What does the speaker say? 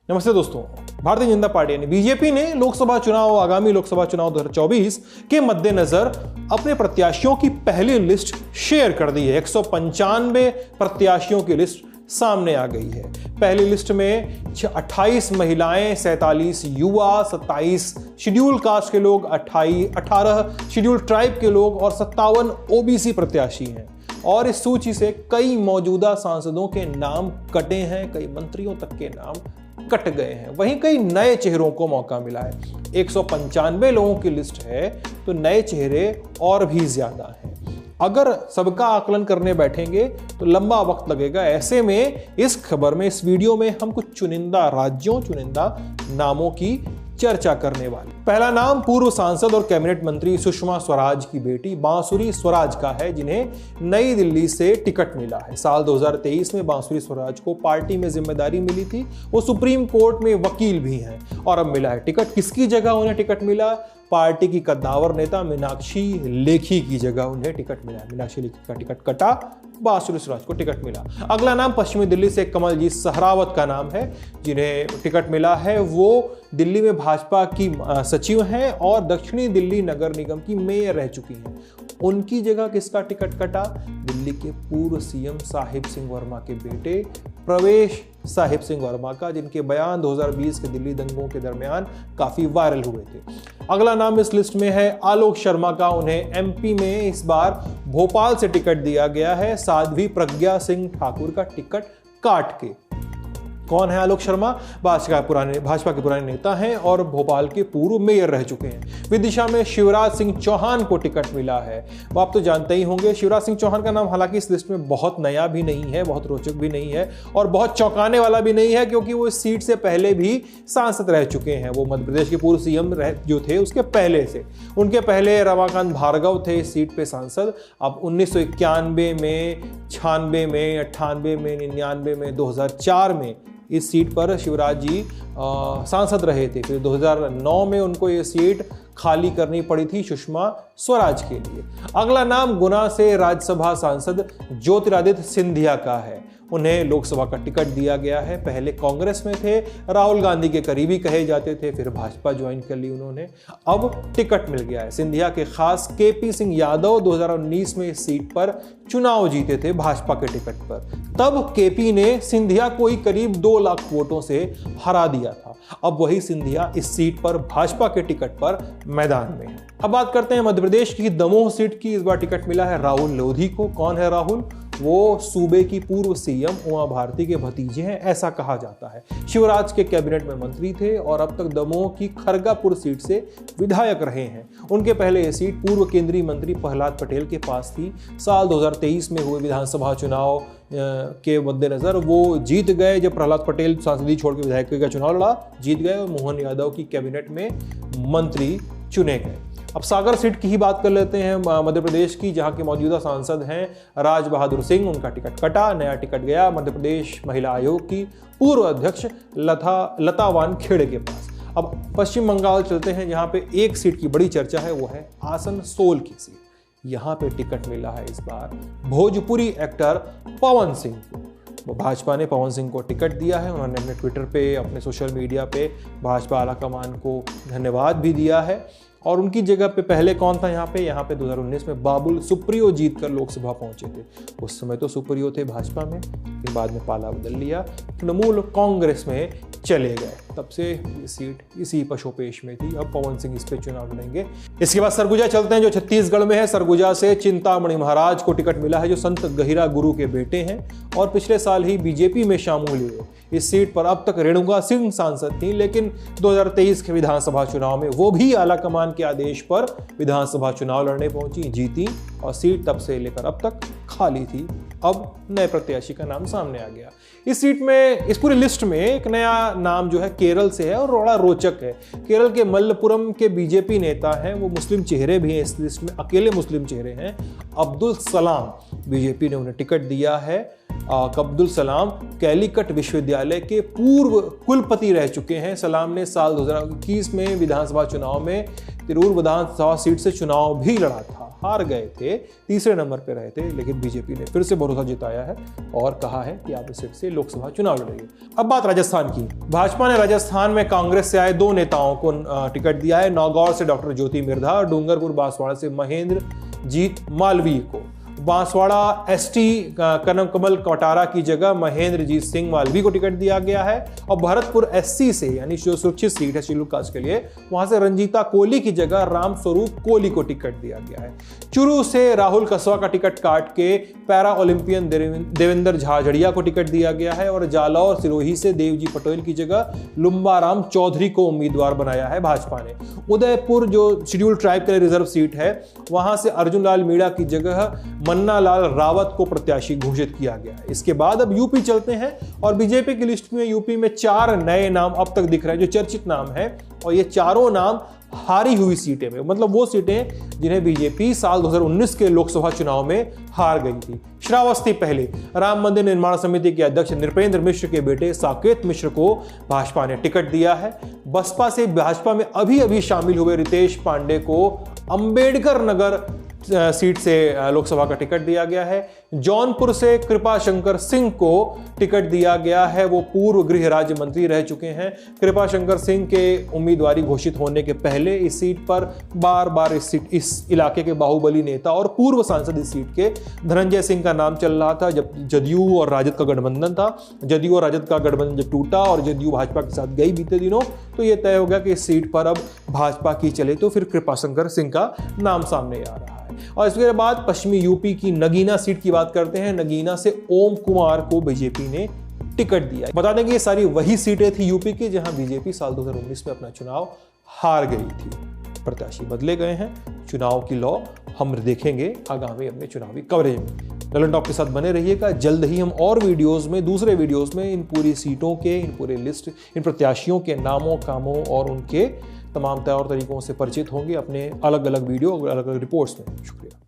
नमस्ते दोस्तों। भारतीय जनता पार्टी ने बीजेपी ने आगामी लोकसभा चुनाव 2024 के मद्देनजर अपने प्रत्याशियों की पहली लिस्ट शेयर कर दी है। 195 प्रत्याशियों की लिस्ट सामने आ गई है। पहली लिस्ट में 28 महिलाएं, 47 युवा, 27 शेड्यूल कास्ट के लोग, 18 शेड्यूल ट्राइब के लोग और 57 ओबीसी प्रत्याशी हैं। और इस सूची से कई मौजूदा सांसदों के नाम कटे हैं, कई मंत्रियों तक के नाम कट गए हैं। वहीं कई नए चेहरों को मौका मिला है। 195 लोगों की लिस्ट है तो नए चेहरे और भी ज्यादा हैं। अगर सबका आकलन करने बैठेंगे तो लंबा वक्त लगेगा। ऐसे में इस खबर में, इस वीडियो में हम कुछ चुनिंदा राज्यों, चुनिंदा नामों की चर्चा करने वाले। पहला नाम पूर्व सांसद और कैबिनेट मंत्री सुषमा स्वराज की बेटी बांसुरी स्वराज का है, जिन्हें नई दिल्ली से टिकट मिला है। साल 2023 में बांसुरी स्वराज को पार्टी में जिम्मेदारी मिली थी। वो सुप्रीम कोर्ट में वकील भी हैं और अब मिला है टिकट। किसकी जगह उन्हें टिकट मिला? पार्टी की कद्दावर नेता मीनाक्षी लेखी की जगह उन्हें टिकट मिला। मीनाक्षी लेखी का टिकट कटा, बांसुरी स्वराज को टिकट मिला। अगला नाम पश्चिमी दिल्ली से कमलजीत सहरावत का नाम है, जिन्हें टिकट मिला है। वो दिल्ली में भाजपा की सचिव हैं और दक्षिणी दिल्ली नगर निगम की मेयर रह चुकी हैं। उनकी जगह किसका टिकट कटा? दिल्ली के पूर्व सीएम साहिब सिंह वर्मा के बेटे प्रवेश साहिब सिंह वर्मा का, जिनके बयान 2020 के दिल्ली दंगों के दरमियान काफी वायरल हुए थे। अगला नाम इस लिस्ट में है आलोक शर्मा का। उन्हें एमपी में इस बार भोपाल से टिकट दिया गया है, साध्वी प्रज्ञा सिंह ठाकुर का टिकट काट के। कौन है आलोक शर्मा? भाजपा के पुराने नेता हैं और भोपाल के पूर्व मेयर रह चुके हैं। विदिशा में शिवराज सिंह चौहान को टिकट मिला है। वो आप तो जानते ही होंगे। शिवराज सिंह चौहान का नाम हालांकि इस लिस्ट में बहुत नया भी नहीं है, बहुत रोचक भी नहीं है और बहुत चौंकाने वाला भी नहीं है, क्योंकि वो इस सीट से पहले भी सांसद रह चुके हैं। वो मध्य प्रदेश के पूर्व सीएम जो थे उसके पहले से, उनके पहले रमाकांत भार्गव थे इस सीट पे सांसद। अब 1991 में, 96 में, 98 में, 99 में, 2004 में इस सीट पर शिवराज जी सांसद रहे थे। फिर 2009 में उनको ये सीट खाली करनी पड़ी थी सुषमा स्वराज के लिए। अगला नाम गुना से राज्यसभा सांसद ज्योतिरादित्य सिंधिया का है। उन्हें लोकसभा का टिकट दिया गया है। पहले कांग्रेस में थे, राहुल गांधी के करीबी कहे जाते थे, फिर भाजपा ज्वाइन कर ली उन्होंने, अब टिकट मिल गया है। सिंधिया के खास केपी सिंह यादव 2019 में इस सीट पर चुनाव जीते थे भाजपा के टिकट पर। तब केपी ने सिंधिया को ही करीब 2 लाख वोटों से हरा दिया था। अब वही सिंधिया इस सीट पर भाजपा के टिकट पर मैदान में है। अब बात करते हैं मध्य प्रदेश की दमोह सीट की। इस बार टिकट मिला है राहुल लोधी को। कौन है राहुल? वो सूबे की पूर्व सीएम उमा भारती के भतीजे हैं, ऐसा कहा जाता है। शिवराज के कैबिनेट में मंत्री थे और अब तक दमोह की खरगापुर सीट से विधायक रहे हैं। उनके पहले ये सीट पूर्व केंद्रीय मंत्री प्रहलाद पटेल के पास थी। साल 2023 में हुए विधानसभा चुनाव के मद्देनजर वो जीत गए। जब प्रहलाद पटेल सांसदी छोड़ के विधायक का चुनाव लड़ा, जीत गए और मोहन यादव की कैबिनेट में मंत्री चुने गए। अब सागर सीट की ही बात कर लेते हैं मध्य प्रदेश की, जहां के मौजूदा सांसद हैं राज बहादुर सिंह। उनका टिकट कटा, नया टिकट गया मध्य प्रदेश महिला आयोग की पूर्व अध्यक्ष लता वानखेड़े के पास। अब पश्चिम बंगाल चलते हैं, जहां पे एक सीट की बड़ी चर्चा है, वो है आसनसोल की सीट। यहां पे टिकट मिला है इस बार भोजपुरी एक्टर पवन सिंह को। भाजपा ने पवन सिंह को टिकट दिया है। उन्होंने अपने ट्विटर पे, अपने सोशल मीडिया पे भाजपा आलाकमान को धन्यवाद भी दिया है। और उनकी जगह पे पहले कौन था यहाँ पे 2019 में बाबुल सुप्रियो जीतकर लोकसभा पहुंचे थे। उस समय तो सुप्रियो थे भाजपा में, फिर बाद में पाला बदल लिया, तृणमूल कांग्रेस में चले गए। तब से ये सीट इसी पशोपेश में थी। अब पवन सिंह इस पे चुनाव लड़ेंगे। इसके बाद सरगुजा चलते हैं, जो छत्तीसगढ़ में है। सरगुजा से चिंतामणि महाराज को टिकट मिला है, जो संत गहिरा गुरु के बेटे हैं और पिछले साल ही बीजेपी में शामिल हुए। इस सीट पर अब तक रेणुका सिंह सांसद थी, लेकिन 2023 के विधानसभा चुनाव में वो भी आलाकमान के आदेश पर विधानसभा चुनाव लड़ने पहुंची, जीती और सीट तब से लेकर अब तक खाली थी। अब नए प्रत्याशी का नाम सामने आ गया। इस सीट में, इस पूरी लिस्ट में एक नया नाम जो है केरल से है और बड़ा रोचक है। केरल के मल्लपुरम के बीजेपी नेता हैं, वो मुस्लिम चेहरे भी हैं इस लिस्ट में, अकेले मुस्लिम चेहरे हैं। अब्दुल सलाम, बीजेपी ने उन्हें टिकट दिया है। अब्दुल सलाम कैलीकट विश्वविद्यालय के पूर्व कुलपति रह चुके हैं। सलाम ने साल 2021 में विधानसभा चुनाव में तिरूर विधानसभा सीट से चुनाव भी लड़ा था, हार गए थे, तीसरे नंबर पे रहे थे, लेकिन बीजेपी ने फिर से भरोसा जिताया है और कहा है कि आप इस सीट से लोकसभा चुनाव लड़ेंगे। अब बात राजस्थान की। भाजपा ने राजस्थान में कांग्रेस से आए 2 नेताओं को टिकट दिया है। नौगौर से डॉक्टर ज्योति मिर्धा और डूंगरपुर बांसवाड़ा से महेंद्र जीत मालवीय को। बांसवाड़ा एसटी कनकमल कटारा की जगह महेंद्र जीत सिंह मालवीय को टिकट दिया गया है और भरतपुर एससी से, यानी जो सुरक्षित सीट है शेड्यूल कास्ट के लिए, वहां से रंजीता कोहली की जगह राम स्वरूप कोहली को टिकट दिया गया है। चुरू से राहुल कसवा का टिकट काट के पैरा ओलंपियन देवेंद्र झाझड़िया को टिकट दिया गया है और जालौर सिरोही से देवजी पटेल की जगह लुम्बाराम चौधरी को उम्मीदवार बनाया है भाजपा ने। उदयपुर जो शेड्यूल ट्राइब के लिए रिजर्व सीट है, वहां से अर्जुन लाल मीणा की जगह मन्ना लाल रावत को प्रत्याशी घोषित किया गया है। इसके बाद अब यूपी चलते हैं और बीजेपी की लिस्ट में यूपी में 4 नए नाम अब तक दिख रहे हैं जो चर्चित नाम है, और ये चारों नाम हारी हुई सीटें में, मतलब वो सीटें जिन्हें बीजेपी साल 2019 के लोकसभा चुनाव में हार गई थी। श्रावस्ती पहले। राम मंदिर निर्माण समिति के अध्यक्ष नृपेंद्र मिश्र के बेटे साकेत मिश्र को भाजपा ने टिकट दिया है। बसपा से भाजपा में अभी शामिल हुए रितेश पांडे को अंबेडकर नगर सीट से लोकसभा का टिकट दिया गया है। जौनपुर से कृपा शंकर सिंह को टिकट दिया गया है, वो पूर्व गृह राज्य मंत्री रह चुके हैं। कृपा शंकर सिंह के उम्मीदवारी घोषित होने के पहले इस सीट पर बार इस इलाके के बाहुबली नेता और पूर्व सांसद इस सीट के धनंजय सिंह का नाम चल रहा था जब जदयू और राजद का गठबंधन था। जदयू और राजद का गठबंधन जब टूटा और जदयू भाजपा के साथ गई बीते दिनों, तो यह तय हो गया कि इस सीट पर अब भाजपा की चले, तो फिर कृपा शंकर सिंह का नाम सामने आ रहा है। और इसके बाद पश्चिमी यूपी की नगीना सीट की बात करते हैं। नगीना से ओम कुमार को बीजेपी ने टिकट दिया। बता दें कि ये सारी वही सीटें थी यूपी की जहां बीजेपी साल 2019 में अपना चुनाव हार गई थी। प्रत्याशी बदले गए हैं। चुनाव की लौ हम देखेंगे आगामी अपने चुनावी कवरेज में। ललन टॉप के साथ बने रहिएगा। जल्द ही हम और वीडियोस में, दूसरे वीडियोस में इन पूरी सीटों के, इन पूरे लिस्ट, इन प्रत्याशियों के नामों, कामों और उनके तमाम तौर तरीकों से परिचित होंगे अपने अलग अलग वीडियो और अलग अलग रिपोर्ट्स में। शुक्रिया।